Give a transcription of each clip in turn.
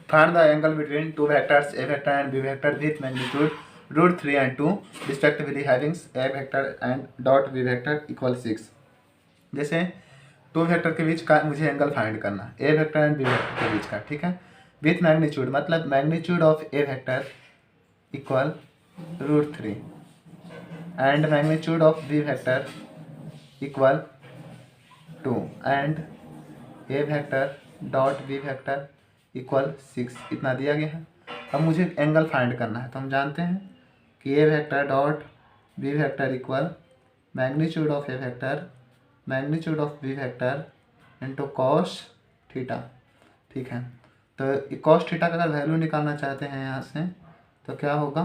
Find the angle between two vectors a vector and b vector with magnitude √3 and 2 respectively having a vector and dot B vector equal 6। जैसे to vector के बीच का मुझे angle find करना, a vector and b vector के बीच का, ठीक है। विथ मैग्नीट्यूड मतलब magnitude of A vector equal √3 and magnitude of B vector equal 2 and A vector dot B vector equal 6, इतना दिया गया है। अब मुझे एंगल फाइंड करना है, तो हम जानते हैं कि A vector dot B vector equal magnitude of A vector magnitude of B vector into cos theta, ठीक है। तो कॉस थीटा का अगर वैल्यू निकालना चाहते हैं यहाँ से तो क्या होगा,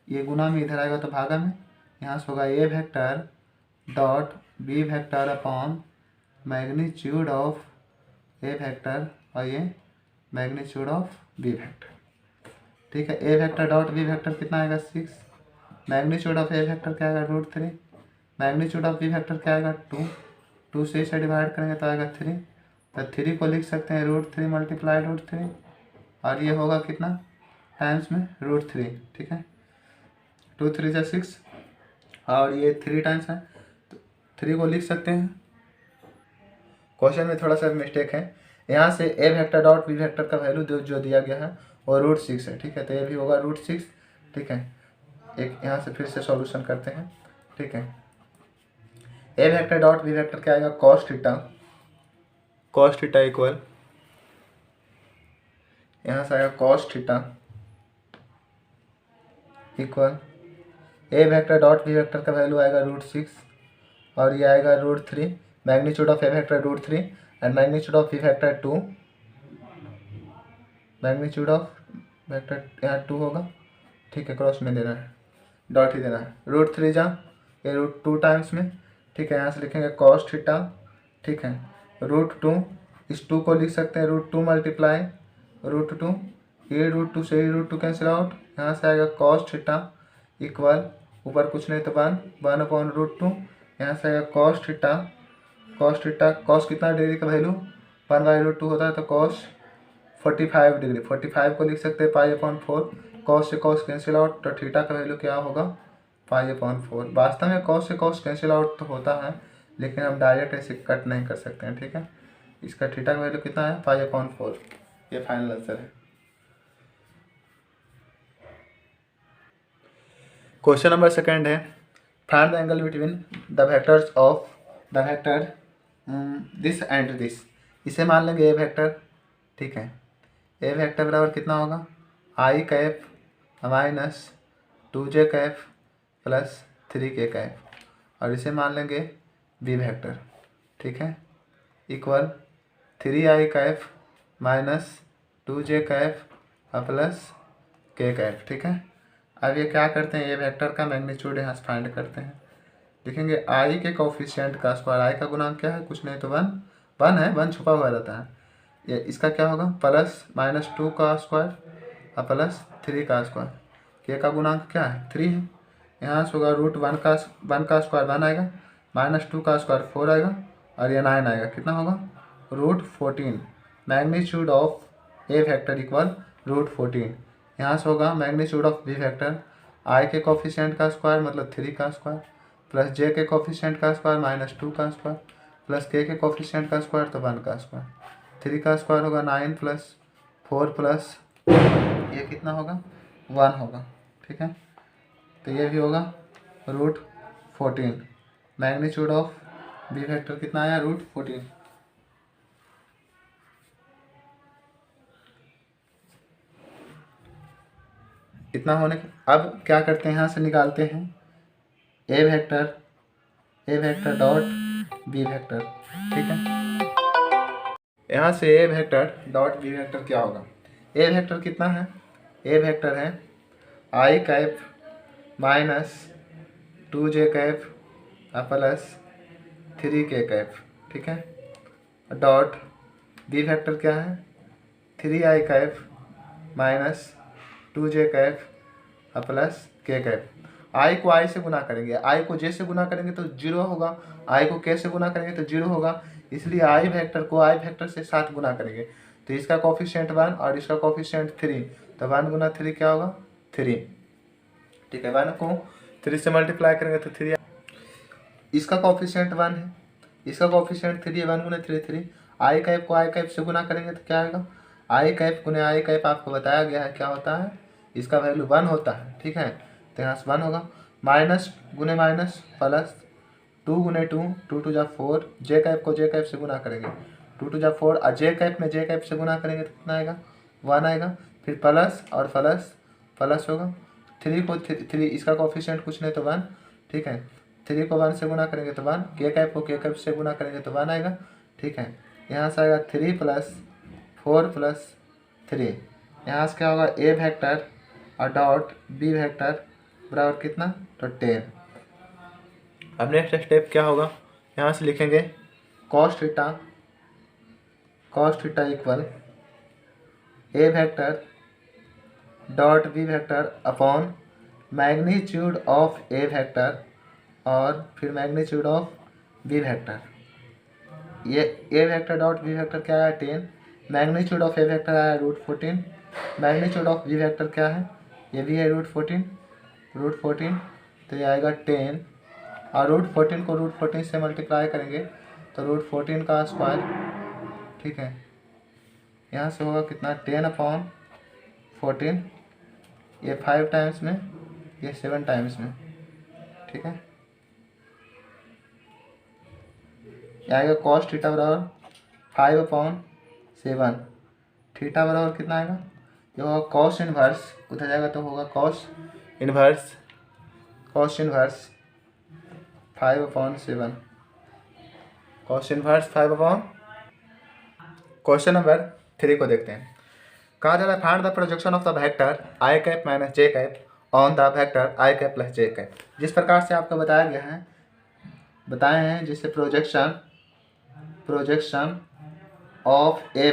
ये गुना में इधर आएगा तो भागा में, यहाँ से होगा A vector dot B vector upon magnitude of A vector और ये मैग्नीट्यूड ऑफ बी वेक्टर, ठीक है। ए वेक्टर डॉट बी वेक्टर कितना आएगा 6, मैग्नीट्यूड ऑफ ए वेक्टर क्या आएगा √3, मैग्नीट्यूड ऑफ बी वेक्टर क्या आएगा 2 से इसे डिवाइड करेंगे तो आएगा 3, तो 3 को लिख सकते हैं √3 मल्टीप्लाई √3 और ये होगा कितना टाइम्स में √3, ठीक है। 2 3 जा 6 और ये 3 टाइम्स है तो 3 को लिख सकते हैं। क्वेश्चन में थोड़ा सा मिस्टेक है, यहाँ से A vector dot B vector का वैल्यू जो दिया गया है वो √6 है, ठीक है। तो ये भी होगा √6, ठीक है। एक यहाँ से फिर से सॉल्यूशन करते हैं, ठीक है। ए वेक्टर डॉट बी वेक्टर क्या आएगा कॉस थीटा इक्वल, यहाँ से आएगा cos theta equal a vector dot B vector का वैल्यू आएगा √6 और ये आएगा √3, magnitude of A vector √3 and magnitude of B vector 2, magnitude of vector यहाँ 2 होगा, ठीक है। क्रॉस में देना है, डॉट ही देना है, √3 जा ये √2 टाइम्स में, ठीक है। यहाँ से लिखेंगे कॉस थीटा, ठीक है। √2 इस 2 को लिख सकते हैं √2 मल्टीप्लाई √2, ये √2 से ये √2 कैंसिल आउट, यहाँ से आएगा कॉस थीटा इक्वल ऊपर कुछ नहीं तो 1 अपॉन √2, यहाँ से आएगा कॉस थीटा कॉस कितना डिग्री का वैल्यू 1/√2 होता है तो कॉस 45 डिग्री, 45 को लिख सकते हैं π/4, कॉस से कॉस कैंसिल आउट तो थीटा का वैल्यू क्या होगा π/4। वास्तव में कॉस से कॉस कैंसिल आउट तो होता है लेकिन हम डायरेक्ट ऐसे कट नहीं कर सकते हैं, ठीक है। इसका थीटा का वैल्यू कितना है π/4, ये फाइनल आंसर है। क्वेश्चन नंबर 2 है, find the angle between the vectors of the vector this and this. इसे मान लेंगे ए वेक्टर, ठीक है। ए वेक्टर बराबर कितना होगा i cap minus 2j cap plus 3k cap और इसे मान लेंगे बी वेक्टर, ठीक है, equal 3i cap minus 2j cap plus k cap, ठीक है। अब ये क्या करते हैं, ये वेक्टर का मैग्नीट्यूड यहाँ से फाइंड करते हैं। लिखेंगे i के कोफिशिएंट का स्क्वायर, i का गुणांक क्या है कुछ नहीं तो 1 है, 1 छुपा हुआ रहता है। ये इसका क्या होगा प्लस -2 का स्क्वायर और प्लस 3 का स्क्वायर, के का गुणांक क्या है 3 है, यहाँ से होगा √1 का स्क्वायर 1 आएगा, -2 का स्क्वायर 4 आएगा और ये 9 आएगा, कितना होगा √14। Magnitude of A vector equal √14, यहाँ से होगा magnitude of B vector i के कोफिशिएंट का स्क्वायर मतलब 3 का स्क्वायर प्लस j के कोफिशिएंट का स्क्वायर -2 का स्क्वायर प्लस k के कोफिशिएंट का स्क्वायर तो 1 का स्क्वायर, 3 का स्क्वायर होगा 9 प्लस 4 प्लस ये कितना होगा 1 होगा, ठीक है। तो ये भी होगा √14, मैग्नीट्यूड ऑफ बी वेक्टर कितना आया √14। इतना होने के अब क्या करते हैं, यहाँ से निकालते हैं ए वेक्टर डॉट बी वेक्टर, ठीक है। यहाँ से A vector dot B vector क्या होगा, ए वेक्टर कितना है, ए वेक्टर है i cap minus 2j cap plus 3k cap, ठीक है। डॉट बी वेक्टर क्या है 3i cap minus 2j cap plus k cap. i को i से गुना करेंगे, i को j से गुना करेंगे तो 0 होगा, i को k से गुना करेंगे तो 0 होगा, इसलिए i वेक्टर को i वेक्टर से 7 गुना करेंगे तो इसका कोफिशिएंट 1 और इसका कोफिशिएंट 3, तो 1 गुना 3 क्या होगा 3। ठीक है, 1 को 3 से मल्टीप्लाई करेंगे तो 3। इसका कोफिशिएंट 1 है, इसका कोफिशिएंट 3 है, 1 गुना 3 3। आई कैप को आई कैप से गुना करेंगे तो क्या आएगा, आई कैप गुना आई कैप आपको बताया गया है क्या होता है, इसका वैल्यू 1 होता है। ठीक है, तो यहाँ से 1 होगा। माइनस गुने माइनस प्लस 2 गुने 2, 2 टू जा 4, जे कैप को जे कैप से गुना करेंगे 2 टू जा 4, और जे कैप में जे कैप से गुना करेंगे तो कितना आएगा 1 आएगा। फिर प्लस और प्लस प्लस होगा, 3 को 3, इसका कोफिशिएंट कुछ नहीं तो 1। ठीक है, 3 को 1 से गुना करेंगे तो 1, के कैप को के कैप से गुना करेंगे तो 1 आएगा। ठीक है, यहाँ से आएगा 3 प्लस 4 प्लस 3, यहाँ से क्या होगा ए वेक्टर और डॉट बी वेक्टर बराबर कितना, तो 10। अब नेक्स्ट स्टेप क्या होगा, यहाँ से लिखेंगे cos theta equal a vector dot B vector upon magnitude of A vector और फिर मैग्नीट्यूड ऑफ बी वेक्टर। ये a vector dot B vector क्या है 10, मैग्नीट्यूड ऑफ ए वेक्टर आया √14, मैग्नीट्यूड ऑफ बी वेक्टर क्या है, ये भी है √14, तो ये आएगा 10, और √14 को √14 से मल्टीप्लाई करेंगे तो √14 का स्क्वायर। ठीक है, यहाँ से होगा कितना 10/14, ये 5 टाइम्स में, ये 7 टाइम्स में। ठीक है, ये आएगा कॉस थीटा बराबर 5/7, थीटा बराबर कितना आएगा, ये होगा कॉस इनवर्स, उधर जाएगा तो होगा cos inverse 5/7, cos inverse 5। Question number 3 को देखते हैं। कहा जा रहा है find the projection of the vector I cap minus J cap on the vector I cap plus J cap. जिस प्रकार से आपको बताया गया है, बताए हैं जिससे projection of A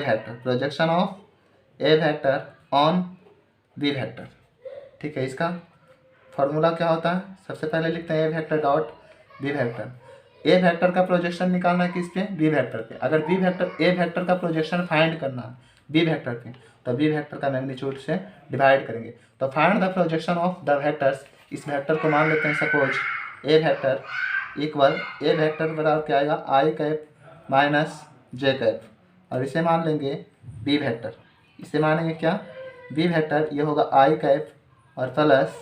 vector on B vector. ठीक है, इसका फॉर्मूला क्या होता है, सबसे पहले लिखते हैं ए vector dot B vector. A vector का प्रोजेक्शन निकालना है किस पे, बी वेक्टर पे। अगर बी वेक्टर ए वेक्टर का प्रोजेक्शन फाइंड करना है बी वेक्टर पे, तो बी वेक्टर का मैग्नीट्यूड से डिवाइड करेंगे। तो find the projection of the vectors, इस वेक्टर को मान लेते हैं suppose A vector equal, a vector बराबर क्या आएगा आई कैप माइनस जे कैप, और इसे मान लेंगे बी वेक्टर, इसे मानेंगे क्या बी वेक्टर, ये होगा आई कैप और प्लस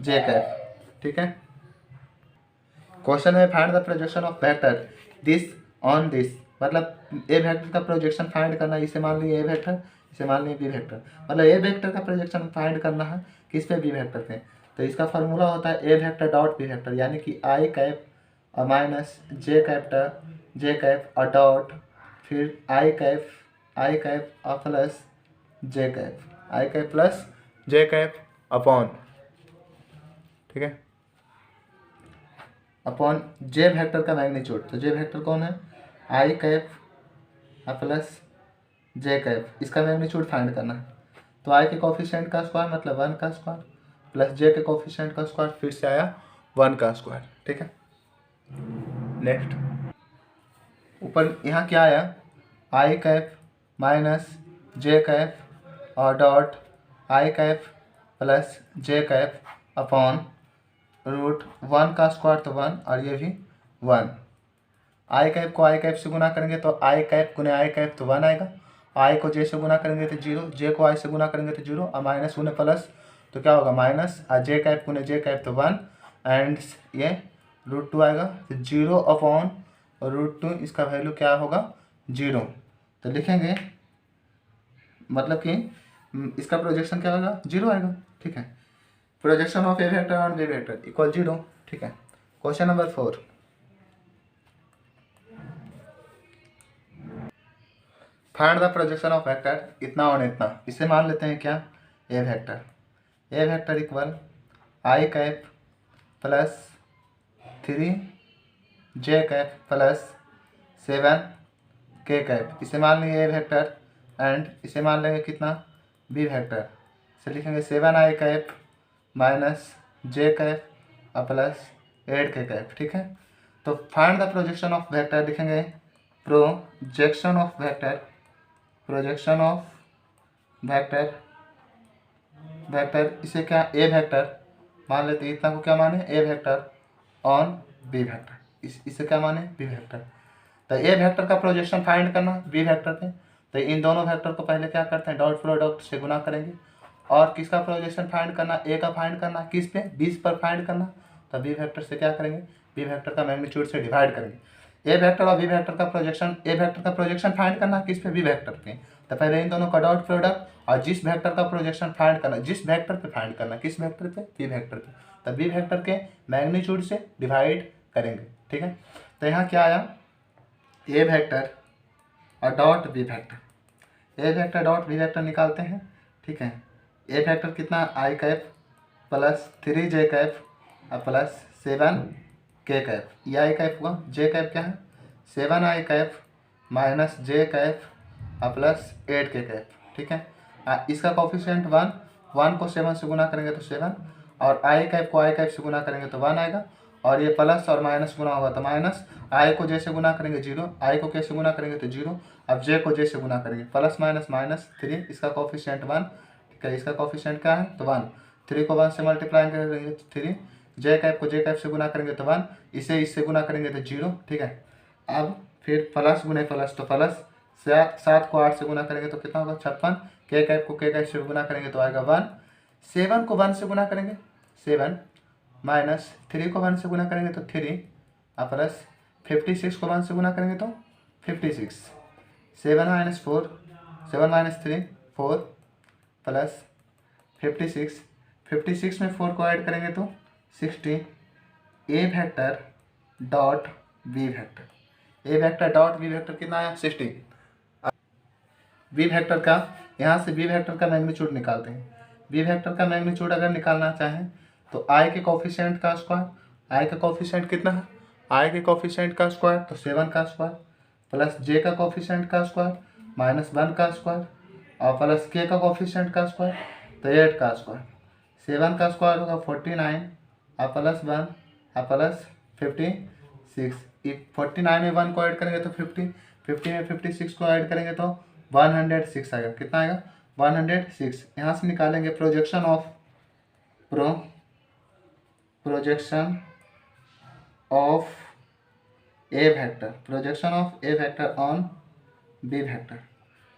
जे कैप। ठीक है, क्वेश्चन में find the projection of vector this on this, मतलब ए वेक्टर का प्रोजेक्शन फाइंड करना है, इसे मान लिए ए वेक्टर, इसे मान लिए बी वेक्टर, मतलब ए वेक्टर का प्रोजेक्शन फाइंड करना है किस पे, बी वेक्टर पे। तो इसका फार्मूला होता है ए वेक्टर डॉट बी वेक्टर, यानी कि आई कैप और माइनस जे कैप और डॉट फिर आई कैप और प्लस जे कैप, आई कैप प्लस जे कैप अपॉन, ठीक है, अपॉन जे वेक्टर का मैग्नीट्यूड। तो जे वेक्टर कौन है, आई कैप प्लस जे कैप, इसका मैग्नीट्यूड फाइंड करना है। तो आई के कोफिशिएंट का स्क्वायर मतलब 1 का स्क्वायर प्लस जे के कोफिशिएंट का स्क्वायर, फिर से आया 1 का स्क्वायर। ठीक है, नेक्स्ट ऊपर यहाँ क्या आया, आई कैप माइनस जे कैप और dot I cap plus J cap upon √1 का स्क्वायर तो 1 और ये भी 1। आई कैप को आई कैप से गुना करेंगे तो आई कैप गुने आई कैप तो 1 आएगा, आई को जे से गुना करेंगे तो 0, जे को आई से गुना करेंगे तो 0, और माइनस गुने प्लस तो क्या होगा माइनस, और जे कैप गुने जे कैप तो 1, एंड ये √2 आएगा तो 0 अपॉन √2, इसका वैल्यू क्या होगा 0। तो लिखेंगे मतलब कि इसका प्रोजेक्शन क्या होगा 0 आएगा। ठीक है, projection of A vector on B vector equal 0। ठीक है, question number 4, find the projection of vector इतना और इतना, इसे मान लेते हैं क्या a vector equal i cap plus 3 j cap plus 7 k cap, इसे मान लेंगे ए वेक्टर, एंड इसे मान लेंगे कितना बी वेक्टर, इसे लिखेंगे 7 I cap minus J cap और प्लस 8 के कैप। ठीक है, तो find the projection of vector लिखेंगे projection of vector projection of vector, vector इसे क्या ए वेक्टर मान लेते हैं, इतना को क्या माने ए वेक्टर ऑन बी वेक्टर, इसे क्या माने बी वेक्टर। तो ए वेक्टर का प्रोजेक्शन फाइंड करना बी वेक्टर पे, तो इन दोनों वेक्टर को पहले क्या करते हैं डॉट प्रोडक्ट से गुना करेंगे, और किसका प्रोजेक्शन फाइंड करना ए का फाइंड करना, किस पे 20 पर फाइंड करना, तो बी वेक्टर से क्या करेंगे बी वेक्टर का मैग्नीट्यूड से डिवाइड करेंगे। ए वेक्टर और बी वेक्टर का प्रोजेक्शन, ए वेक्टर का प्रोजेक्शन फाइंड करना किस पे बी वेक्टर पे, तो पहले इन दोनों का डॉट प्रोडक्ट और जिस वेक्टर का प्रोजेक्शन फाइंड करना, जिस वेक्टर पे फाइंड करना, किस वेक्टर पे बी वेक्टर पे, तो बी वेक्टर के मैग्नीट्यूड से डिवाइड करेंगे। ठीक है, तो यहाँ क्या आया ए वेक्टर और dot B vector, a vector dot B vector निकालते हैं। ठीक है, ए वेक्टर कितना आई कैप प्लस 3 जे कैप और प्लस 7 के कैप, ये आई कैप हुआ, जे कैप क्या है 7 I cap minus J cap और प्लस 8 के कैप। ठीक है, इसका कॉफिशिएंट 1, 1 को 7 से गुना करेंगे तो 7, और आई कैप को आई कैप से गुना करेंगे तो 1 आएगा, और ये प्लस और माइनस गुना होगा तो माइनस, आई को जे से गुना करेंगे 0, आई को के से गुना करेंगे तो 0, अब जे को जे से गुना करेंगे प्लस माइनस माइनस 3, इसका कॉफिशिएंट 1। ठीक है, इसका कॉफिशिएंट क्या है तो 1, 3 को 1 से मल्टीप्लाई करेंगे तो 3, जे कैप को जे कैप से गुना करेंगे तो 1, इसे इससे गुना करेंगे तो 0। ठीक है, अब फिर प्लस गुने प्लस तो प्लस, 7 को 8 से गुना करेंगे तो कितना होगा 56, के कैप को के कैप से गुना करेंगे तो आएगा 1, 7 को 1 से गुना करेंगे 7, माइनस 3 को 1 से गुना करेंगे तो 3, और प्लस 56 को 1 से गुना करेंगे तो 56, 7 माइनस 4, 7 माइनस 3 4, प्लस 56, 56 में 4 को ऐड करेंगे तो 60, ए vector dot B vector, a vector dot B vector कितना आया 60। बी वेक्टर का, यहाँ से बी वेक्टर का मैग्नीट्यूड निकालते हैं। बी वेक्टर का मैग्नीट्यूड अगर निकालना चाहें तो आई के कोफिशिएंट का स्क्वायर, आई का कोफिशिएंट कितना है, आई के कोफिशिएंट का स्क्वायर तो 7 का स्क्वायर, प्लस जे का कोफिशिएंट का स्क्वायर माइनस 1 का स्क्वायर, और प्लस के का कोफिशिएंट का स्क्वायर तो 8 का स्क्वायर, 7 का स्क्वायर होगा 49, और प्लस 1 और प्लस 56, 49 में 1 को ऐड करेंगे तो 50, 50 में 56 को ऐड करेंगे तो 106 आएगा, कितना आएगा 106। यहाँ से निकालेंगे projection of projection of A vector, projection of A vector on B vector,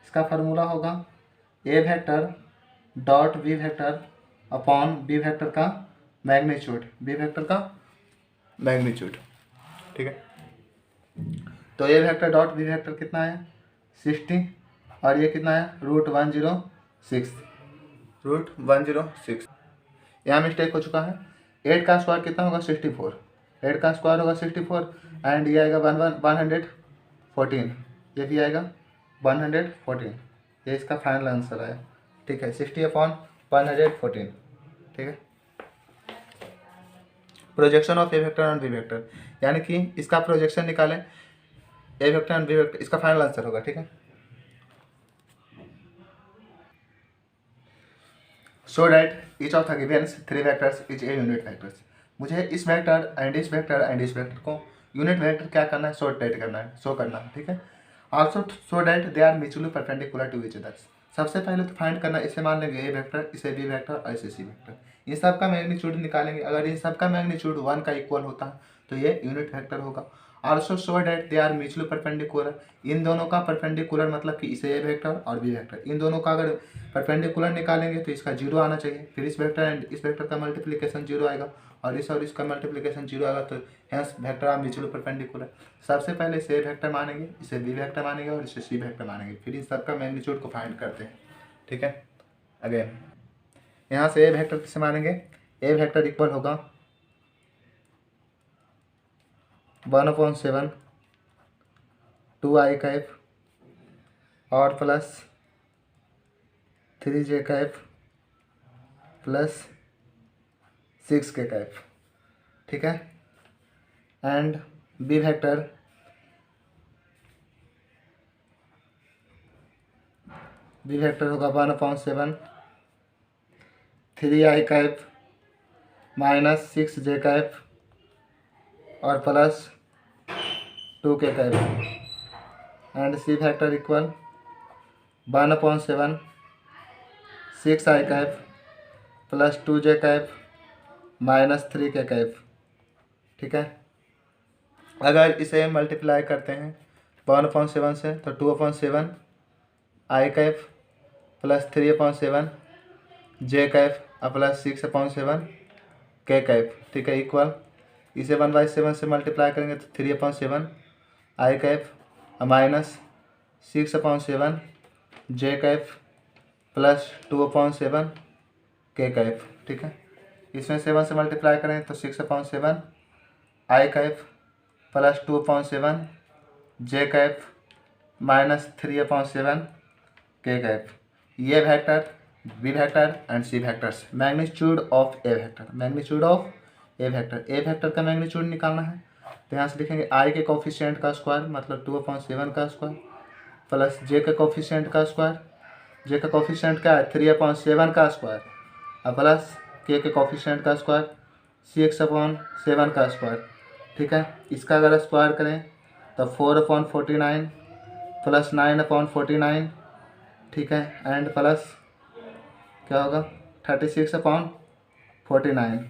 इसका फार्मूला होगा A vector dot B vector upon B vector का मैग्नीट्यूड, बी वेक्टर का मैग्नीट्यूड। ठीक है, तो A vector dot B vector कितना है 60, और ये कितना है √106, √106। यहाँ मिस्टेक हो चुका है, 8 का स्क्वायर कितना होगा 64, 8 का स्क्वायर होगा 64, एंड ये आएगा 114, ये भी आएगा 114, ये इसका फाइनल आंसर आया। ठीक है, 60/114। ठीक है, projection of A vector and b vector, यानी कि इसका प्रोजेक्शन निकालें a vector and b vector, इसका फाइनल आंसर होगा। ठीक है, so that each of the givens 3 vectors is a unit vectors, मुझे इस वेक्टर एंड इस वेक्टर एंड इस वेक्टर को यूनिट वेक्टर क्या करना है शो डेट करना है, शो करना है। ठीक है, also so that they are mutually perpendicular to each others, सबसे पहले तो फाइंड करना, इसे मान लेंगे ए वेक्टर, इसे बी वेक्टर और इसे सी वेक्टर, इन सब का मैग्नीट्यूड निकालेंगे, अगर इन सब का मैग्नीट्यूड 1 का इक्वल होता है तो ये यूनिट वेक्टर होगा। Also show that they are mutually perpendicular, इन दोनों का परपेंडिकुलर मतलब कि इसे ए वेक्टर और बी वेक्टर, इन दोनों का अगर परपेंडिकुलर निकालेंगे तो इसका 0 आना चाहिए, फिर इस वेक्टर एंड इस वेक्टर का मल्टीप्लिकेशन 0 आएगा, और इसका मल्टीप्लिकेशन 0 आएगा, तो hence vector are mutually perpendicular. सबसे पहले इसे ए वेक्टर मानेंगे, इसे बी वेक्टर मानेंगे और इसे सी वेक्टर मानेंगे, फिर इन सबका मैग्नीट्यूड को फाइंड करते हैं। ठीक है, अगेन यहाँ से ए वेक्टर किसे मानेंगे, ए वेक्टर इक्वल होगा 1/7 2i कैप और plus 3j cap plus 6k cap. ठीक है, एंड बी वेक्टर होगा 1/7 3i cap minus 6j cap और plus 2k cap, and C vector equal 1/7 6i cap plus 2j cap minus 3k cap. ठीक है, अगर इसे multiply करते हैं 1/7 से तो 2/7 आई कैप प्लस 3/7 जे कैप प्लस 6/7 के कैप। ठीक है, इक्वल इसे 1/7 से मल्टीप्लाई करेंगे तो 3/7 आई कैप माइनस 6/7 जे कैप प्लस 2/7 के कैप। ठीक है, इसमें 7 से मल्टीप्लाई करें तो 6/7 i cap plus 2/7 j cap minus 3/7 k cap. ये vector B vector and c vectors. Magnitude of A vector, magnitude of A vector, a vector का मैग्नीट्यूड निकालना है तो यहाँ से लिखेंगे आई के कोफिशिएंट का स्क्वायर मतलब 2/7 का स्क्वायर प्लस जे के कोफिशिएंट का स्क्वायर, जे का कोफिशिएंट क्या है 3/7 का स्क्वायर और प्लस के कोफिशिएंट का स्क्वायर 6/7 का स्क्वायर। ठीक है, इसका अगर स्क्वायर करें तो 4/49 प्लस 9/49। ठीक है, एंड प्लस क्या होगा 36/49।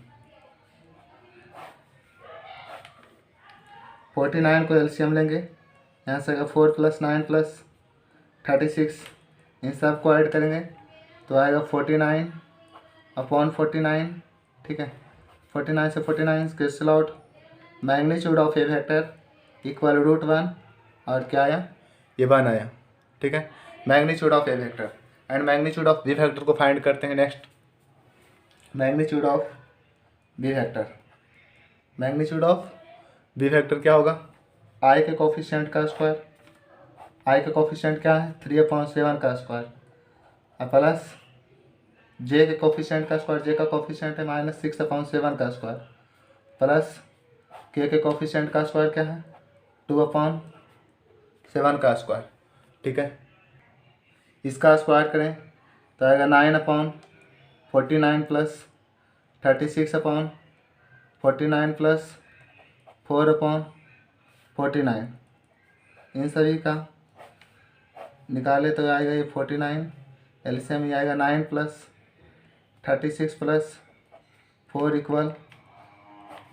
49 को एलसीएम लेंगे, यहाँ से 4 + 9 + 36 इन सब को ऐड करेंगे तो आएगा 49/49। ठीक है, 49 से 49 cancel out. Magnitude of A vector equal √1 और क्या आया ये 1 आया। ठीक है, magnitude of A vector and magnitude of B vector को फाइंड करते हैं। Next magnitude of B vector, magnitude of B vector क्या होगा आई के कोफिशिएंट का स्क्वायर, आई का कोफिशिएंट क्या है 3/7 का स्क्वायर और प्लस जे के कोफिशिएंट का स्क्वायर, जे का कोफिशिएंट है -6/7 का स्क्वायर प्लस के कोफिशिएंट का स्क्वायर क्या है 2/7 का स्क्वायर। ठीक है, इसका स्क्वायर करें तो आएगा 9/49 प्लस 36/49 प्लस 4/49। इन सभी का निकाले तो आएगा ये 49, एलसीएम ये आएगा 9 + 36 + 4 इक्वल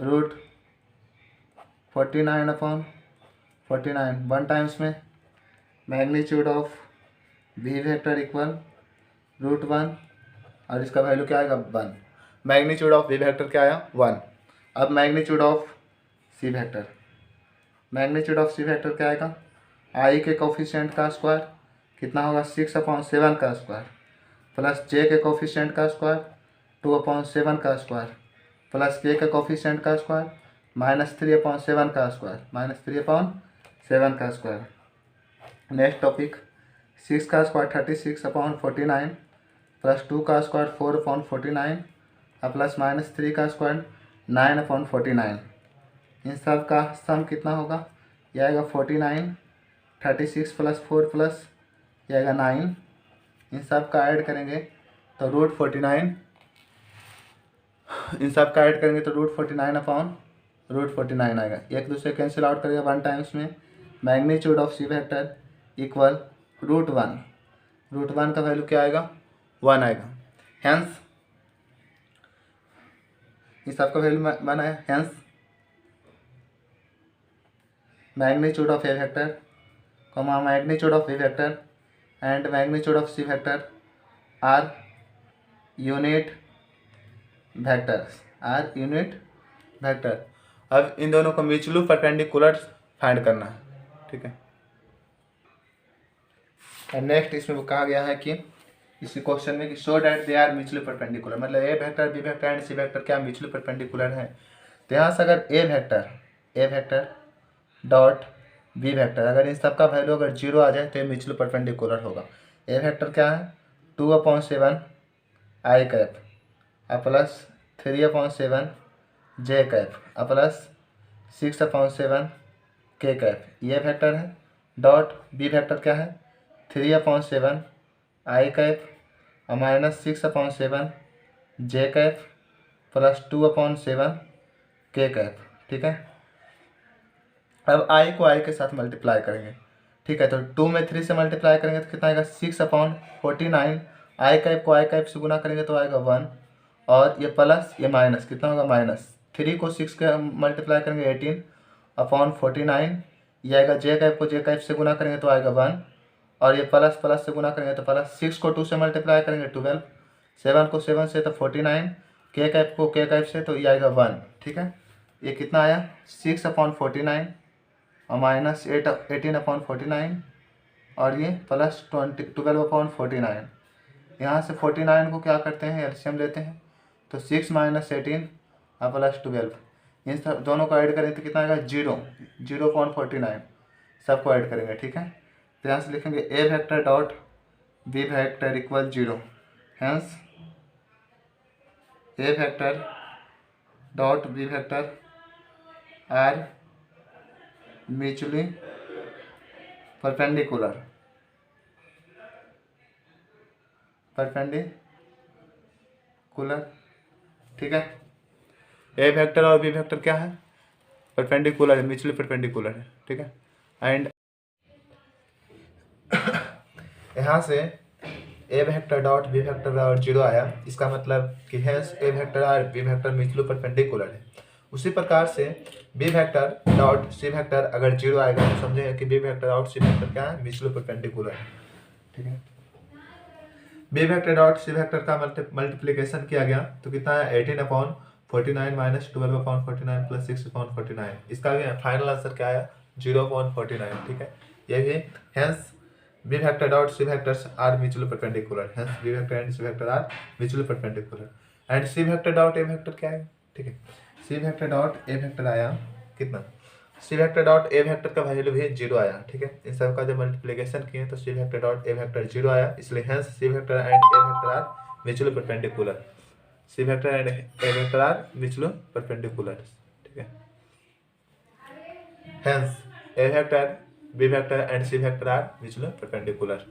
√49/49। 1 टाइम्स में magnitude of B vector equal √1 और इसका वैल्यू क्या आएगा 1। मैग्नीट्यूड ऑफ बी वेक्टर क्या आया 1। अब magnitude of c vector, magnitude of c vector क्या आएगा आई के कोफिशिएंट का स्क्वायर कितना होगा 6/7 का स्क्वायर प्लस जे के कोफिशिएंट का स्क्वायर 2/7 का स्क्वायर प्लस के कोफिशिएंट का स्क्वायर -3/7 का स्क्वायर, -3/7 का स्क्वायर। नेक्स्ट टॉपिक 6 का स्क्वायर 36/49 प्लस 2 का स्क्वायर 4/49 और प्लस -3 का स्क्वायर 9/49। इन सब का सम कितना होगा ये आएगा 49, 36 + 4 प्लस ये आएगा 9। इन सब का ऐड करेंगे तो √49, इन सब का ऐड करेंगे तो √49/√49 आएगा। एक दूसरे कैंसिल आउट करेगा 1 टाइम्स में magnitude of c vector equal √1। √1 का वैल्यू क्या आएगा 1 आएगा। हेंस इस सब का वैल्यू 1 आया। Hence magnitude of A vector magnitude of B vector and magnitude of c vector are unit vectors, are unit vector. अब इन दोनों को म्यूचुअली परपेंडिकुलर फाइंड करना है। ठीक है, नेक्स्ट इसमें कहा गया है कि इसी क्वेश्चन में कि show that they are mutually perpendicular, मतलब A vector B vector and C vector क्या म्यूचुअली परपेंडिकुलर है। तो यहाँ से अगर A vector dot B vector अगर इन सब का वैल्यू अगर 0 आ जाए तो ये म्यूचुअली परपेंडिकुलर होगा। ए वेक्टर क्या है 2/7 आई कैप प्लस 3/7 जे कैप प्लस 6/7 के कैप, ये वेक्टर है। डॉट बी वेक्टर क्या है 3/7 आई कैप -6/7 जे कैप प्लस 2/7 के कैप। ठीक है, अब आई को आई के साथ मल्टीप्लाई करेंगे ठीक है, तो 2 में 3 से मल्टीप्लाई करेंगे तो कितना आएगा 6/49। आई कैप को आई कैप से गुना करेंगे तो आएगा 1, और ये प्लस ये माइनस कितना होगा -3 को 6 के मल्टीप्लाई करेंगे 18/49। ये आएगा जे कैप को जे कैप से गुना करेंगे तो आएगा 1, और ये प्लस प्लस से गुना करेंगे तो प्लस, 6 को 2 से मल्टीप्लाई करेंगे 12, 7 को 7 से तो 49, के कैप को के कैप से तो ये आएगा 1। ठीक है, ये कितना आया 6/49 और -18/49, और ये प्लस 12/49। यहाँ से 49 को क्या करते हैं एलसीएम लेते हैं, तो 6 - 18 और प्लस 12, इन सब दोनों को ऐड करें तो कितना आएगा 0.49, सबको ऐड करेंगे। ठीक है, तो यहाँ से लिखेंगे A vector dot B vector equal 0, hence A vector dot B vector are mutually perpendicular. ठीक है, ए वेक्टर और बी वेक्टर क्या है, परपेंडिकुलर है, म्यूचुअली परपेंडिकुलर है। ठीक है, एंड यहाँ से A vector dot B vector और 0 आया, इसका मतलब कि हैंस ए वेक्टर और बी वेक्टर म्यूचुअली परपेंडिकुलर है। उसी प्रकार से B vector dot C vector अगर 0 आएगा तो समझेंगे कि B vector dot C vector क्या है, म्यूचुअली परपेंडिकुलर है। ठीक है, B vector dot C vector का मल्टीप्लिकेशन किया गया तो कितना है 18/49 माइनस 12/49 प्लस 6/49, इसका भी फाइनल आंसर क्या आया 0/49। ठीक है, ये भी hence B vector dot C vectors are mutually perpendicular, hence B vector and C vector are mutually perpendicular. And C vector dot A vector क्या है, ठीक है, C vector dot A vector आया कितना, C vector dot A vector का value भी 0 आया। ठीक है, इन सब का जब मल्टीप्लिकेशन किए तो C vector dot A vector 0 आया, इसलिए hence C vector and A vector are mutually perpendicular, C vector and A vector are mutually perpendicular. ठीक है, hence A vector B vector and C vector are mutually perpendicular.